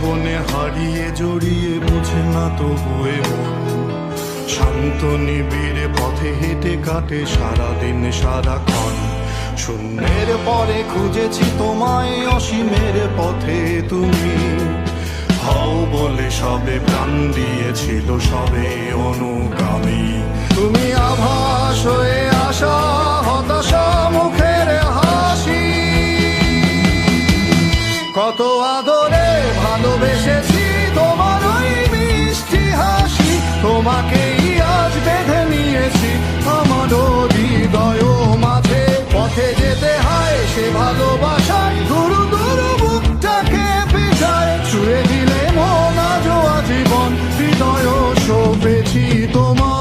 বনে হারিয়ে জড়িয়ে বুঝে না তবুয়ে মন। শান্ত নিবিড় পথে হেঁটে কাটে সারাদিন সারাক্ষণ। শূন্যের পরে খুঁজেছি তোমায়, অসীমের পথে তুমি হও বলে সবে প্রাণ দিয়েছিল, সবে অনুগামী। তুমি আভাস হয়ে আসা, হতাশা মুখের হাসি। কত আদরে ভালোবেসেছি তোমার ওই মিষ্টি হাসি। তোমাকেই আজ বেঁধে নিয়েছি আমার হৃদয় মাঝে। পথে যেতে হয় সে ভালোবাসায়, দুরু দুরু বুকটাকে পিছায়। ছুঁয়ে দিলে মন আজও আজীবন, হৃদয় সপেছি তোমায়।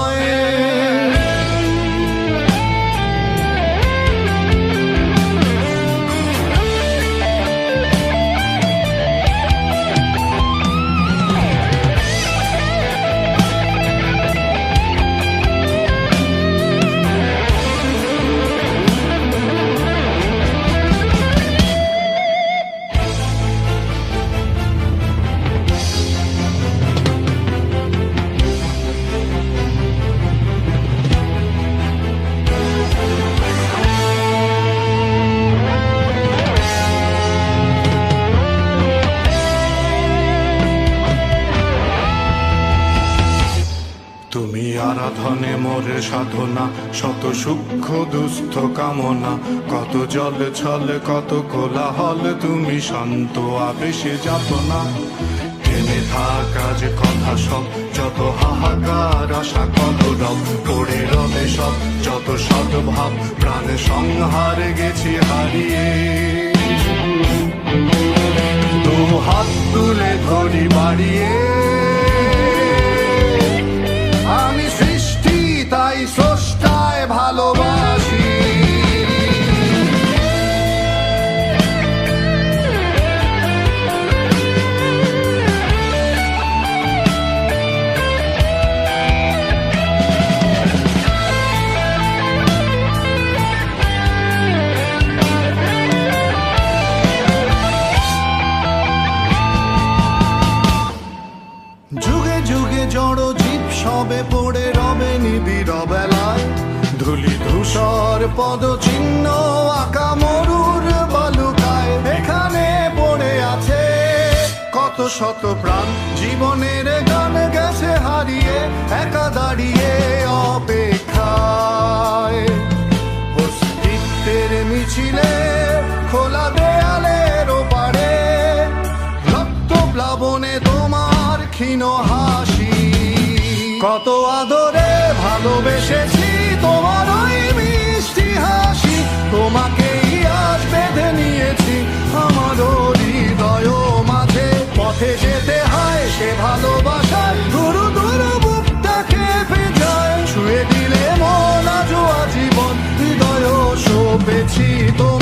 তুমি আরাধনে মোরে সাধনা, শত সূক্ষ্ম দুস্থ কামনা। কত জল ছল কত কোলাহল, তুমি শান্ত আবেশে যাতনা। টেনে থাকা যে কথা সব, যত হাহাকার আশা কত রব। পড়ে রবে সব যত সদ্ভাব, প্রাণে সংহারে গেছি হারিয়ে। দু হাত তুলে ধরি বাড়িয়ে, আমি সৃষ্টি তাই স্রষ্টায় ভালোবাসি। যুগে যুগে জড় জীব সবে পড়ে রবে নিবিড় বেলায়। ধুলি ধূসর পদ চিহ্ন আঁকা মরুর বালুকায়। এখানে পড়ে আছে কত শত প্রাণ, জীবনের গান গেছে হারিয়ে একা দাঁড়িয়ে অপেক্ষায়। অস্তিত্বের মিছিলে খোলা দেয়ালের ওপারে, রক্ত প্লাবনে তোমার ক্ষীণ হাসি। কত আদরে ভালোবেসেছি তোমার ওই মিষ্টি হাসি। তোমাকেই আজ বেঁধে নিয়েছি আমার হৃদয় মাঝে। পথে যেতে হয় সে ভালোবাসায়, দুরু দুরু বুকটাকে ভেজায়। ছুঁয়ে দিলে মন আজও আজীবন, হৃদয় সপেছি তোমায়।